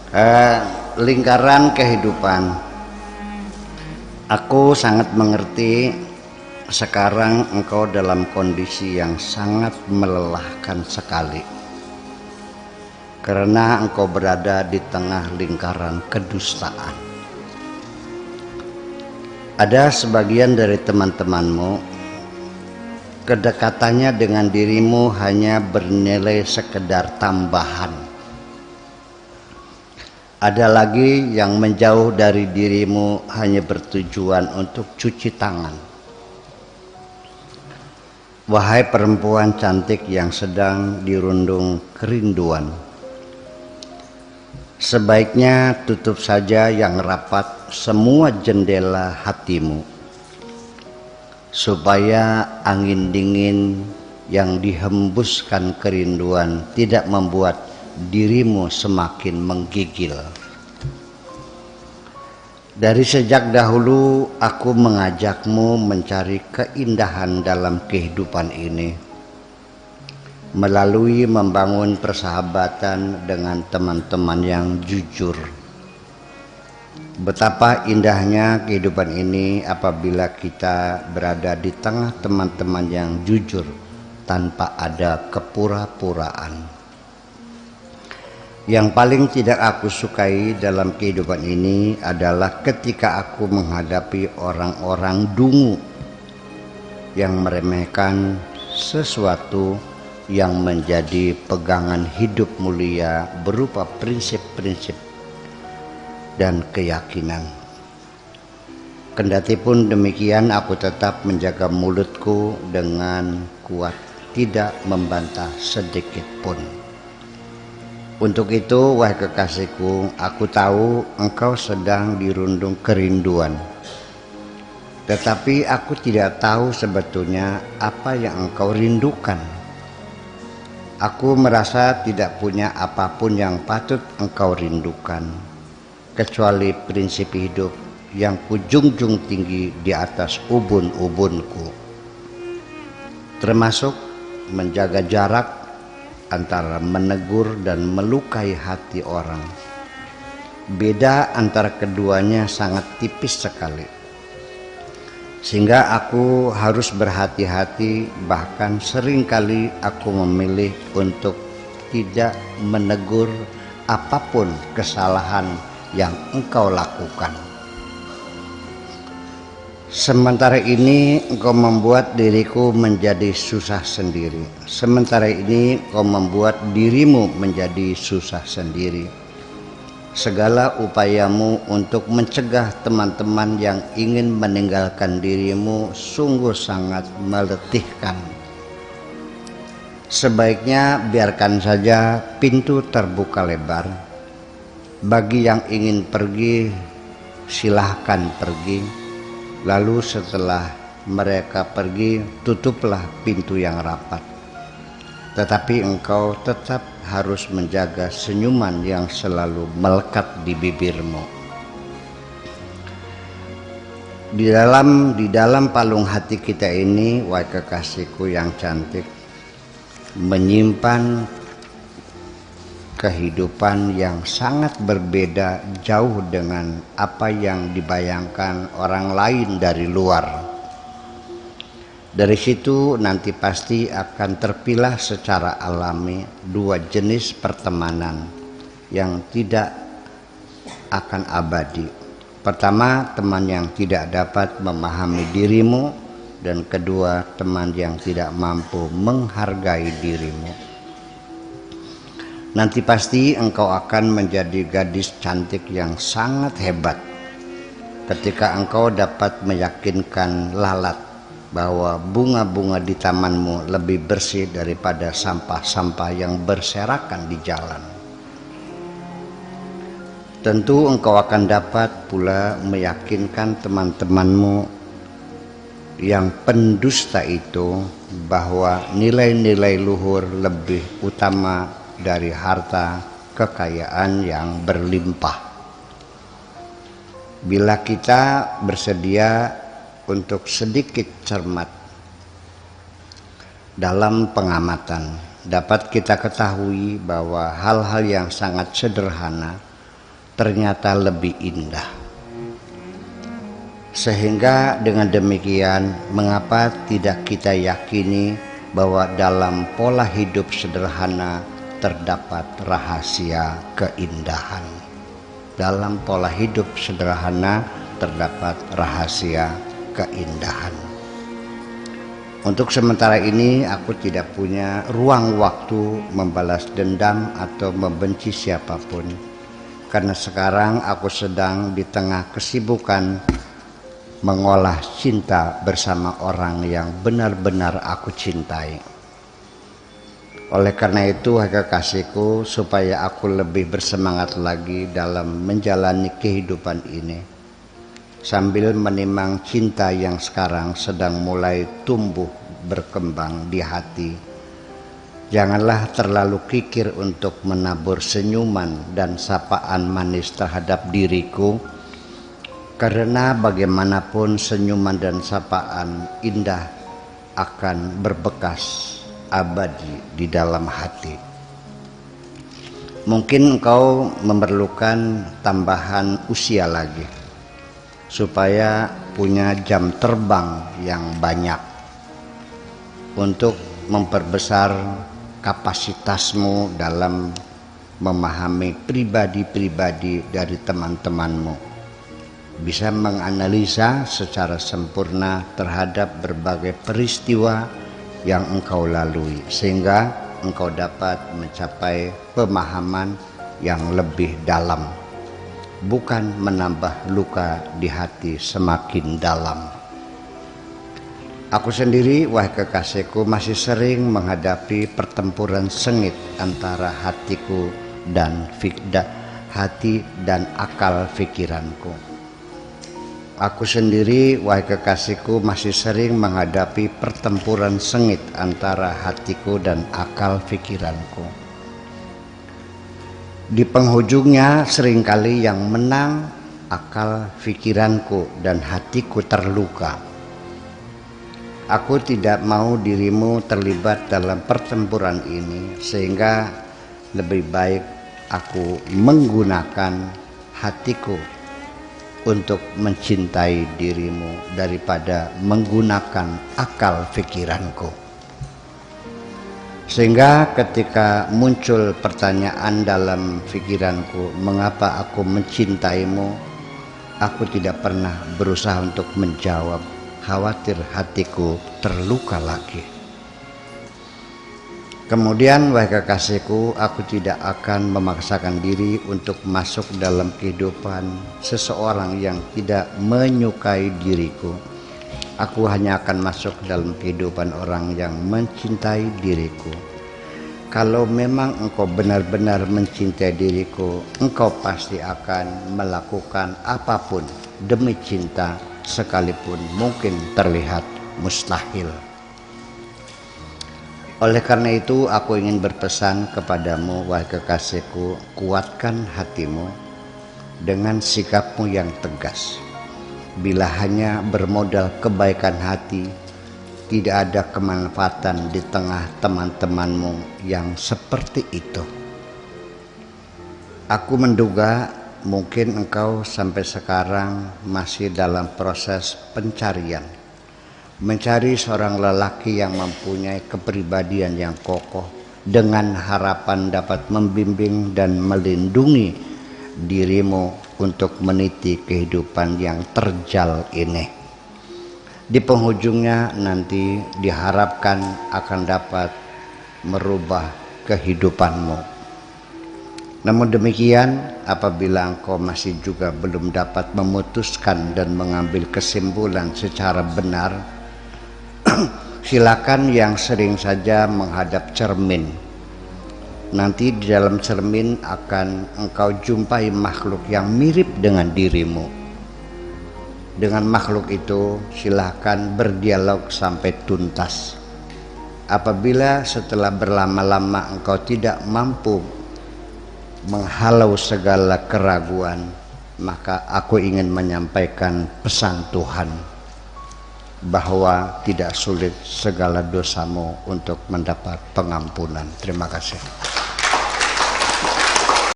Eh, Lingkaran kehidupan. Aku sangat mengerti sekarang engkau dalam kondisi yang sangat melelahkan sekali, karena engkau berada di tengah lingkaran kedustaan. Ada sebagian dari teman-temanmu, kedekatannya dengan dirimu hanya bernilai sekedar tambahan. Ada lagi yang menjauh dari dirimu hanya bertujuan untuk cuci tangan. Wahai perempuan cantik yang sedang dirundung kerinduan, sebaiknya tutup saja yang rapat semua jendela hatimu, supaya angin dingin yang dihembuskan kerinduan tidak membuat dirimu semakin menggigil. Dari sejak dahulu aku mengajakmu mencari keindahan dalam kehidupan ini melalui membangun persahabatan dengan teman-teman yang jujur. Betapa indahnya kehidupan ini apabila kita berada di tengah teman-teman yang jujur tanpa ada kepura-puraan. Yang paling tidak aku sukai dalam kehidupan ini adalah ketika aku menghadapi orang-orang dungu yang meremehkan sesuatu yang menjadi pegangan hidup mulia berupa prinsip-prinsip dan keyakinan. Kendatipun demikian, aku tetap menjaga mulutku dengan kuat, tidak membantah sedikit pun. Untuk itu, wahai kekasihku, aku tahu engkau sedang dirundung kerinduan. Tetapi aku tidak tahu sebetulnya apa yang engkau rindukan. Aku merasa tidak punya apapun yang patut engkau rindukan, kecuali prinsip hidup yang kujunjung tinggi di atas ubun-ubunku, termasuk menjaga jarak antara menegur dan melukai hati orang. Beda antara keduanya sangat tipis sekali, sehingga aku harus berhati-hati. Bahkan seringkali aku memilih untuk tidak menegur apapun kesalahan yang engkau lakukan. Sementara ini engkau membuat diriku menjadi susah sendiri. Sementara ini engkau membuat dirimu menjadi susah sendiri. Segala upayamu untuk mencegah teman-teman yang ingin meninggalkan dirimu sungguh sangat meletihkan. Sebaiknya biarkan saja pintu terbuka lebar. Bagi yang ingin pergi, silahkan pergi. Lalu setelah mereka pergi, tutuplah pintu yang rapat. Tetapi engkau tetap harus menjaga senyuman yang selalu melekat di bibirmu. Di dalam palung hati kita ini, wahai kekasihku yang cantik, menyimpan kehidupan yang sangat berbeda jauh dengan apa yang dibayangkan orang lain dari luar. Dari situ nanti pasti akan terpilah secara alami dua jenis pertemanan yang tidak akan abadi. Pertama, teman yang tidak dapat memahami dirimu, dan kedua, teman yang tidak mampu menghargai dirimu. Nanti pasti engkau akan menjadi gadis cantik yang sangat hebat ketika engkau dapat meyakinkan lalat bahwa bunga-bunga di tamanmu lebih bersih daripada sampah-sampah yang berserakan di jalan. Tentu engkau akan dapat pula meyakinkan teman-temanmu yang pendusta itu bahwa nilai-nilai luhur lebih utama dari harta kekayaan yang berlimpah. Bila kita bersedia untuk sedikit cermat dalam pengamatan, dapat kita ketahui bahwa hal-hal yang sangat sederhana ternyata lebih indah. Sehingga dengan demikian, mengapa tidak kita yakini bahwa dalam pola hidup sederhana terdapat rahasia keindahan. Dalam pola hidup sederhana terdapat rahasia keindahan. Untuk sementara ini aku tidak punya ruang waktu membalas dendam atau membenci siapapun, karena sekarang aku sedang di tengah kesibukan mengolah cinta bersama orang yang benar-benar aku cintai. Oleh karena itu, hai kekasihku, supaya aku lebih bersemangat lagi dalam menjalani kehidupan ini, sambil menimang cinta yang sekarang sedang mulai tumbuh berkembang di hati, janganlah terlalu kikir untuk menabur senyuman dan sapaan manis terhadap diriku, karena bagaimanapun senyuman dan sapaan indah akan berbekas abadi di dalam hati. Mungkin engkau memerlukan tambahan usia lagi supaya punya jam terbang yang banyak untuk memperbesar kapasitasmu dalam memahami pribadi-pribadi dari teman-temanmu, bisa menganalisa secara sempurna terhadap berbagai peristiwa yang engkau lalui, sehingga engkau dapat mencapai pemahaman yang lebih dalam, bukan menambah luka di hati semakin dalam. Aku sendiri, wahai kekasihku, masih sering menghadapi pertempuran sengit antara hatiku dan hati dan akal pikiranku. Aku sendiri, wahai kekasihku, masih sering menghadapi pertempuran sengit antara hatiku dan akal pikiranku. Di penghujungnya seringkali yang menang akal pikiranku dan hatiku terluka. Aku tidak mau dirimu terlibat dalam pertempuran ini, sehingga lebih baik aku menggunakan hatiku untuk mencintai dirimu daripada menggunakan akal pikiranku. Sehingga ketika muncul pertanyaan dalam pikiranku, mengapa aku mencintaimu, aku tidak pernah berusaha untuk menjawab, khawatir hatiku terluka lagi. Kemudian, wahai kekasihku, aku tidak akan memaksakan diri untuk masuk dalam kehidupan seseorang yang tidak menyukai diriku. Aku hanya akan masuk dalam kehidupan orang yang mencintai diriku. Kalau memang engkau benar-benar mencintai diriku, engkau pasti akan melakukan apapun demi cinta, sekalipun mungkin terlihat mustahil. Oleh karena itu, aku ingin berpesan kepadamu, wahai kekasihku, kuatkan hatimu dengan sikapmu yang tegas. Bila hanya bermodal kebaikan hati, tidak ada kemanfaatan di tengah teman-temanmu yang seperti itu. Aku menduga mungkin engkau sampai sekarang masih dalam proses pencarian, mencari seorang lelaki yang mempunyai kepribadian yang kokoh dengan harapan dapat membimbing dan melindungi dirimu untuk meniti kehidupan yang terjal ini. Di penghujungnya nanti diharapkan akan dapat merubah kehidupanmu. Namun demikian, apabila engkau masih juga belum dapat memutuskan dan mengambil kesimpulan secara benar, silakan yang sering saja menghadap cermin. Nanti di dalam cermin akan engkau jumpai makhluk yang mirip dengan dirimu. Dengan makhluk itu silakan berdialog sampai tuntas. Apabila setelah berlama-lama engkau tidak mampu menghalau segala keraguan, maka aku ingin menyampaikan pesan Tuhan bahwa tidak sulit segala dosamu untuk mendapat pengampunan. Terima kasih.